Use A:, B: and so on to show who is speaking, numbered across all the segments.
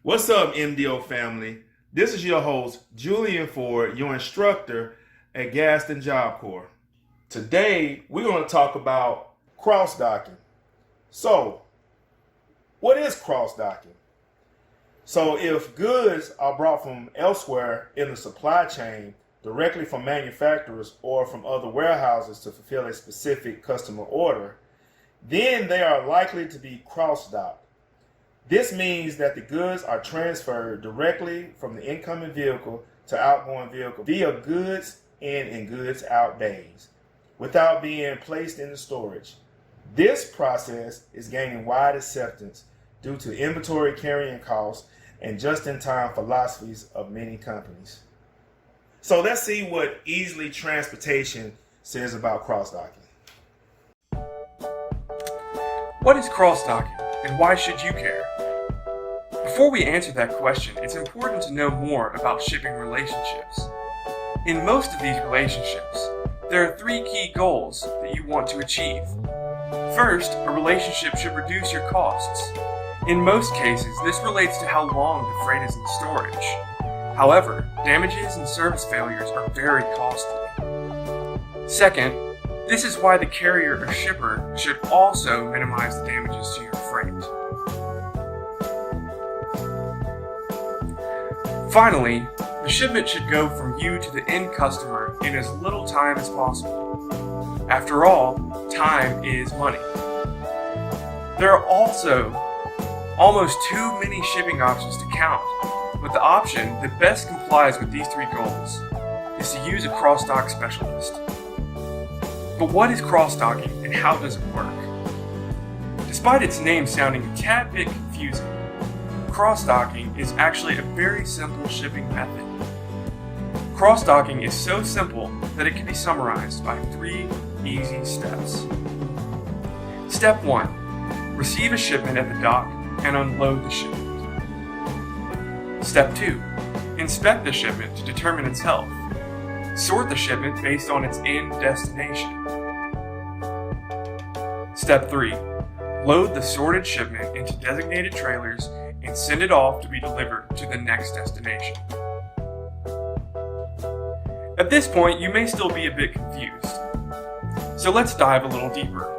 A: What's up, MDO family? This is your host, Julian Ford, your instructor at Gaston Job Corps. Today, we're going to talk about cross docking. So, what is cross docking? So, if goods are brought from elsewhere in the supply chain, directly from manufacturers or from other warehouses to fulfill a specific customer order, then they are likely to be cross docked. This means that the goods are transferred directly from the incoming vehicle to outgoing vehicle via goods in and goods out bays without being placed in the storage. This process is gaining wide acceptance due to inventory carrying costs and just-in-time philosophies of many companies. So let's see what Easily Transportation says about cross-docking.
B: What is cross-docking and why should you care? Before we answer that question, it's important to know more about shipping relationships. In most of these relationships, there are three key goals that you want to achieve. First, a relationship should reduce your costs. In most cases, this relates to how long the freight is in storage. However, damages and service failures are very costly. Second, this is why the carrier or shipper should also minimize the damages to your freight. Finally, the shipment should go from you to the end customer in as little time as possible. After all, time is money. There are also almost too many shipping options to count, but the option that best complies with these three goals is to use a cross-dock specialist. But what is cross-docking and how does it work? Despite its name sounding a tad bit confusing, cross-docking is actually a very simple shipping method. Cross-docking is so simple that it can be summarized by three easy steps. Step 1. Receive a shipment at the dock and unload the shipment. Step 2. Inspect the shipment to determine its health. Sort the shipment based on its end destination. Step 3. Load the sorted shipment into designated trailers and send it off to be delivered to the next destination. At this point, you may still be a bit confused. So let's dive a little deeper.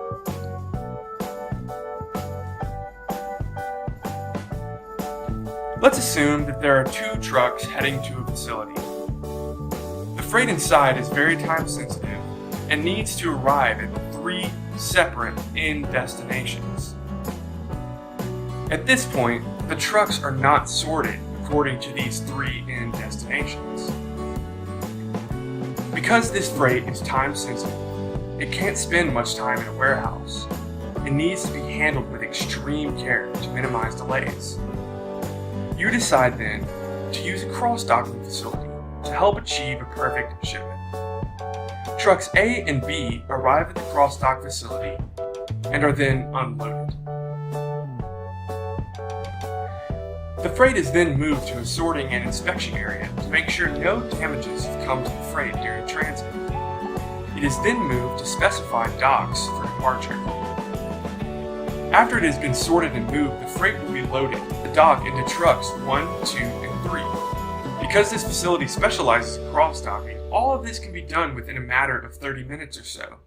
B: Let's assume that there are two trucks heading to a facility. The freight inside is very time sensitive and needs to arrive at three separate end destinations. At this point, the trucks are not sorted according to these three end destinations. Because this freight is time sensitive, it can't spend much time in a warehouse. It needs to be handled with extreme care to minimize delays. You decide then to use a cross-docking facility to help achieve a perfect shipment. Trucks A and B arrive at the cross-dock facility and are then unloaded. The freight is then moved to a sorting and inspection area to make sure no damages have come to the freight during transit. It is then moved to specified docks for departure. After it has been sorted and moved, the freight will be loaded at the dock into trucks 1, 2, and 3. Because this facility specializes in cross-docking, all of this can be done within a matter of 30 minutes or so.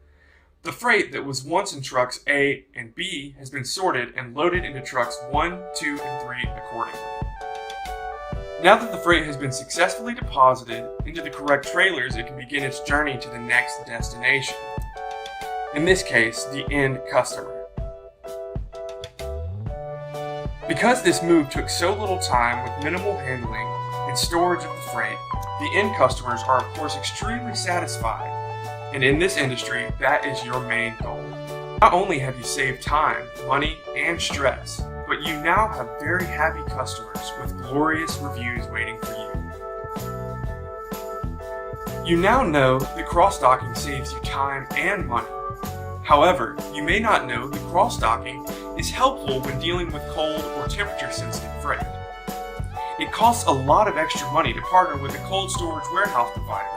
B: The freight that was once in trucks A and B has been sorted and loaded into trucks 1, 2, and 3 accordingly. Now that the freight has been successfully deposited into the correct trailers, it can begin its journey to the next destination. In this case, the end customer. Because this move took so little time with minimal handling and storage of the freight, the end customers are of course extremely satisfied. And in this industry, that is your main goal. Not only have you saved time, money, and stress, but you now have very happy customers with glorious reviews waiting for you. You now know that cross-docking saves you time and money. However, you may not know that cross-docking is helpful when dealing with cold or temperature-sensitive freight. It costs a lot of extra money to partner with a cold storage warehouse provider.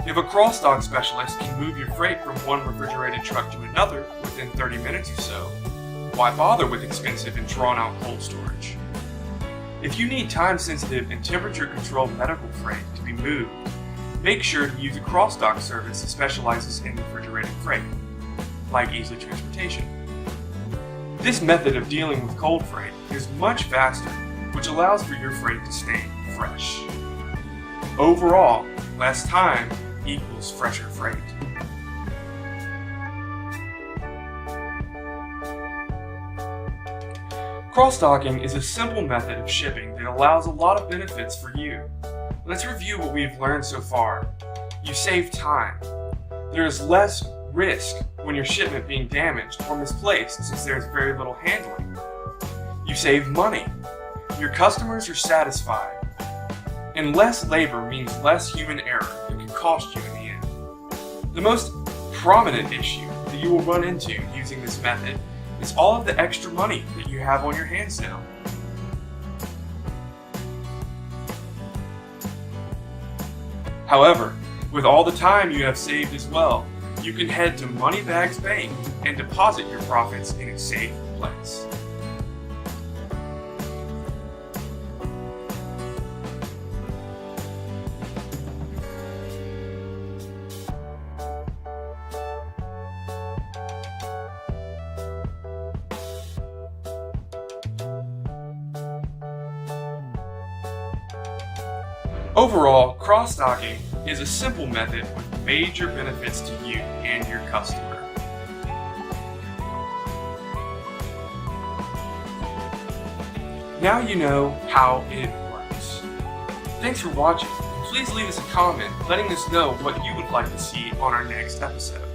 B: If a cross-dock specialist can move your freight from one refrigerated truck to another within 30 minutes or so, why bother with expensive and drawn-out cold storage? If you need time-sensitive and temperature-controlled medical freight to be moved, make sure to use a cross-dock service that specializes in refrigerated freight, like Easily Transportation. This method of dealing with cold freight is much faster, which allows for your freight to stay fresh. Overall, less time equals fresher freight. Cross-docking is a simple method of shipping that allows a lot of benefits for you. Let's review what we've learned so far. You save time. There is less risk when your shipment being damaged or misplaced since there is very little handling. You save money. Your customers are satisfied. And less labor means less human error that can cost you in the end. The most prominent issue that you will run into using this method is all of the extra money that you have on your hands now. However, with all the time you have saved as well, you can head to Moneybags Bank and deposit your profits in a safe place. Overall, cross-docking is a simple method with major benefits to you and your customer. Now you know how it works. Thanks for watching, and please leave us a comment letting us know what you would like to see on our next episode.